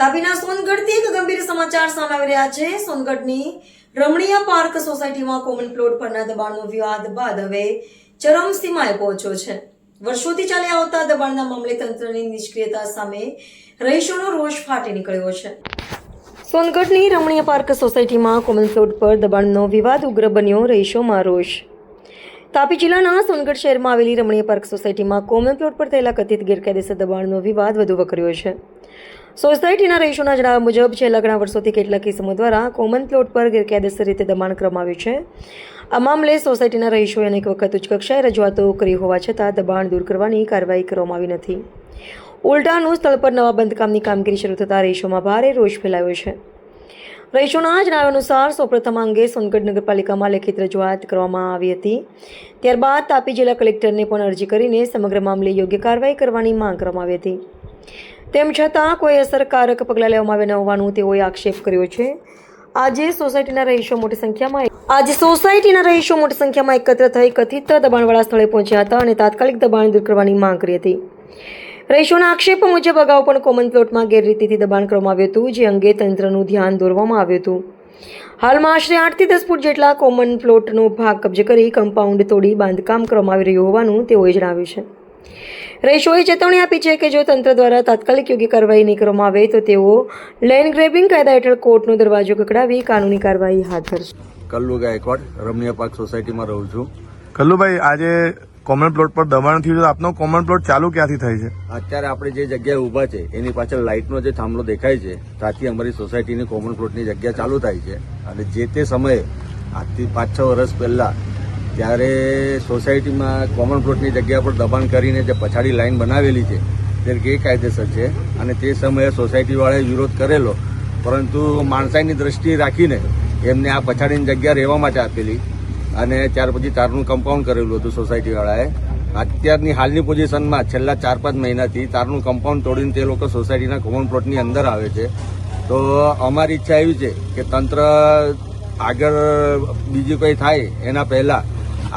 તાપીના સોનગઢથી એક ગંભીર સમાચાર સામે આવી રહ્યા છે. સોનગઢની રમણીય પાર્ક સોસાયટીમાં કોમન પ્લોટ પરના દબાણનો વિવાદ બાદ હવે ચરમસીમાએ પહોંચ્યો છે. વર્ષોથી ચાલી આવતા દબાણના મામલે તંત્રની નિષ્ક્રિયતા સામે રહીશોનો રોષ ફાટી નીકળ્યો છે. સોનગઢની રમણીય પાર્ક સોસાયટીમાં કોમન પ્લોટ પર દબાણનો વિવાદ ઉગ્ર બન્યો, રહીશોમાં રોષ. તાપી જિલ્લાના સોનગઢ શહેરમાં આવેલી રમણીય પાર્ક સોસાયટીમાં કોમન પ્લોટ પર થયેલા કથિત ગેરકાયદેસર દબાણનો વિવાદ વધુ વકર્યો છે. સોસાયટીના રહીશોના જણાવ્યા મુજબ છેલ્લા ઘણા વર્ષોથી કેટલાક કિસ્મો દ્વારા કોમન પ્લોટ પર ગેરકાયદેસર રીતે દબાણ કરવામાં આવ્યું છે. આ મામલે સોસાયટીના રહીશોએ અનેક વખત ઉચ્ચ કક્ષાએ રજૂઆતો કરી હોવા છતાં દબાણ દૂર કરવાની કાર્યવાહી કરવામાં આવી નથી. ઉલટાનું સ્થળ પર નવા બંધકામની કામગીરી શરૂ થતાં રહીશોમાં ભારે રોષ ફેલાયો છે. રહીશોના જણાવ્યા અનુસાર સૌપ્રથમ આ અંગે સોનગઢ નગરપાલિકામાં લેખિત રજૂઆત કરવામાં આવી હતી. ત્યારબાદ તાપી જિલ્લા કલેક્ટરને પણ અરજી કરીને સમગ્ર મામલે યોગ્ય કાર્યવાહી કરવાની માંગ કરવામાં આવી હતી. તેમ છતાં કોઈ અસરકારક પગલાં લેવામાં આવ્યા ન હોવાનું તેઓએ આક્ષેપ કર્યો છે. આજે સોસાયટીના રહીશો મોટી સંખ્યામાં એકત્ર થઈ કથિત દબાણવાળા સ્થળે પહોંચ્યા હતા અને તાત્કાલિક દબાણ દૂર કરવાની માંગ કરી હતી. રહીશોના આક્ષેપ મુજબ અગાઉ પણ કોમન પ્લોટમાં ગેરરીતિથી દબાણ કરવામાં આવ્યું હતું, જે અંગે તંત્રનું ધ્યાન દોરવામાં આવ્યું હતું. હાલમાં આશરે 8 થી 10 ફૂટ જેટલા કોમન પ્લોટનો ભાગ કબજે કરી કમ્પાઉન્ડ તોડી બાંધકામ કરવામાં આવી રહ્યું હોવાનું તેઓએ જણાવ્યું છે. રહીશોએ ચેતવણી આપી છે કે જો તંત્ર દ્વારા તાત્કાલિક યોગ્ય કાર્યવાહી નહીં કરવામાં આવે તો તેઓ લેન્ડ ગ્રેબિંગ કાયદા હેઠળ કોર્ટનો દરવાજો ખખડાવી કાનૂની કાર્યવાહી હાથ ધરશે. કલ્લુ ગાયકવાડ, રમણીય પાર્ક સોસાયટીમાં રહું છું. કલ્લુભાઈ, આજે કોમન પ્લોટ પર દબાણ થયું છે. આપનો કોમન પ્લોટ ચાલુ ક્યાંથી થાય છે? અત્યારે આપણે જે જગ્યાએ ઊભા છે એની પાછળ લાઇટનો જે થાંભલો દેખાય છે ત્યાંથી અમારી સોસાયટીની કોમન પ્લોટની જગ્યા ચાલુ થાય છે. અને જે તે સમયે આજથી 5-6 વર્ષ પહેલા ત્યારે સોસાયટીમાં કોમન પ્લોટની જગ્યા પર દબાણ કરીને જે પછાડી લાઈન બનાવેલી છે તે ગેરકાયદેસર છે અને તે સમયે સોસાયટીવાળાએ વિરોધ કરેલો, પરંતુ માણસાઈની દ્રષ્ટિએ રાખીને એમને આ પછાડીની જગ્યા રહેવા માટે આપેલી અને ત્યાર પછી તારનું કમ્પાઉન્ડ કરેલું હતું સોસાયટીવાળાએ. અત્યારની હાલની પોઝિશનમાં છેલ્લા 4-5 મહિનાથી તારનું કમ્પાઉન્ડ તોડીને તે લોકો સોસાયટીના કોમન પ્લોટની અંદર આવે છે. તો અમારી ઈચ્છા એવી છે કે તંત્ર આગળ બીજી કોઈ થાય એના પહેલા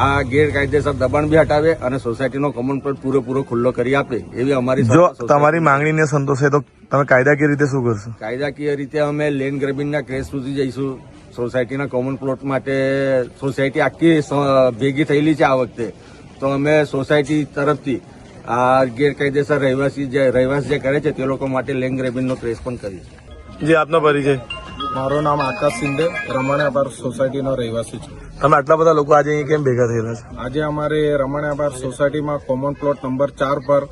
આ ગેરકાયદેસર દબાણ બી હટાવે અને સોસાયટીનો કોમન પ્લોટ પૂરેપૂરો ખુલ્લો કરી આપે એવી અમારી. જો તમારી માંગણીને સંતોષે તો તમે કાયદાકીય રીતે શું કરશો? કાયદાકીય રીતે અમે લેન્ડ ગ્રેબિંગના કેસ સુધી જઈશું. સોસાયટીના કોમન પ્લોટ માટે સોસાયટી આખી ભેગી થયેલી છે આ વખતે, તો અમે સોસાયટી તરફથી આ ગેરકાયદેસર રહેવાસ જે કરે છે તે લોકો માટે લેન્ડ ગ્રેબિંગનો કેસ પણ કરીશું. જે આપનો પરિચય? મારું નામ આકાશ શિંદે, રમણીય પાર્ક સોસાયટીનો રહેવાસી છું. તમે આટલા બધા લોકો આજે અહીં કેમ ભેગા થયેલા છે? આજે અમારે રમણીય પાર્ક સોસાયટીમાં કોમન પ્લોટ નંબર 4 પર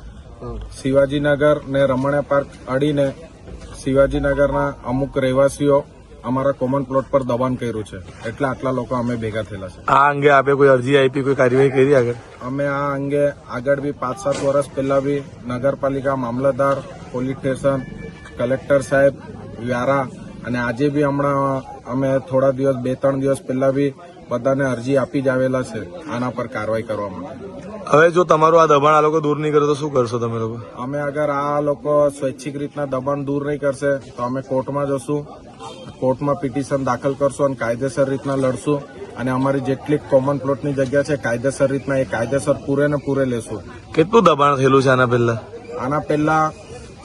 શિવાજીનગર ને રમણીય પાર્ક અડીને શિવાજીનગરના અમુક રહેવાસીઓ અમારા કોમન પ્લોટ પર દબાણ કર્યું છે, એટલે આટલા લોકો અમે ભેગા થયેલા છે. આ અંગે આપે કોઈ અરજી આપી, કોઈ કાર્યવાહી કરી આગળ? અમે આ અંગે આગળ બી 5-7 વર્ષ પહેલા બી નગરપાલિકા, મામલતદાર, પોલીસ સ્ટેશન, કલેક્ટર સાહેબ, વ્યારા અને આજે બી હમણાં અમે થોડા દિવસ 2-3 દિવસ પહેલા બી બધાને અરજી આપી જ આવેલા છે આના પર કાર્યવાહી કરવા માટે. હવે જો તમારું આ દબાણ આ લોકો દૂર નહીં કરે તો શું કરશો તમે લોકો? અમે અગર આ લોકો સ્વૈચ્છિક રીતના દબાણ દૂર નહીં કરશે તો અમે કોર્ટમાં જશું, કોર્ટમાં પિટિશન દાખલ કરશું અને કાયદેસર રીતના લડશું અને અમારી જેટલી કોમન પ્લોટની જગ્યા છે કાયદેસર રીતના એ કાયદેસર પૂરે ને પૂરે લેશું. કેટલું દબાણ થયેલું છે આના પહેલા? આના પહેલા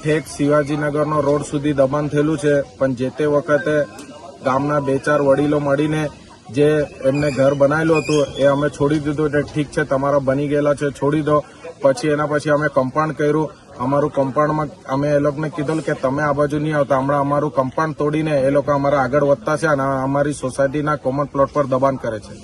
ઠેક શિવાજીનગરનો રોડ સુધી દબાણ થયેલું છે, પણ જે તે વખતે ગામના 2-4 વડીલો મળીને જે એમને ઘર બનાવેલું હતું એ અમે છોડી દીધું. એટલે ઠીક છે, તમારા બની ગયેલા છે, છોડી દો. પછી એના પછી અમે કમ્પાઉન્ડ કર્યું. અમારું કમ્પાઉન્ડમાં અમે એ લોકોને કીધું કે તમે આ બાજુ નહીં આવતા, હમણાં અમારું કમ્પાઉન્ડ તોડીને એ લોકો અમારા આગળ વધતા છે અને અમારી સોસાયટીના કોમન પ્લોટ પર દબાણ કરે છે.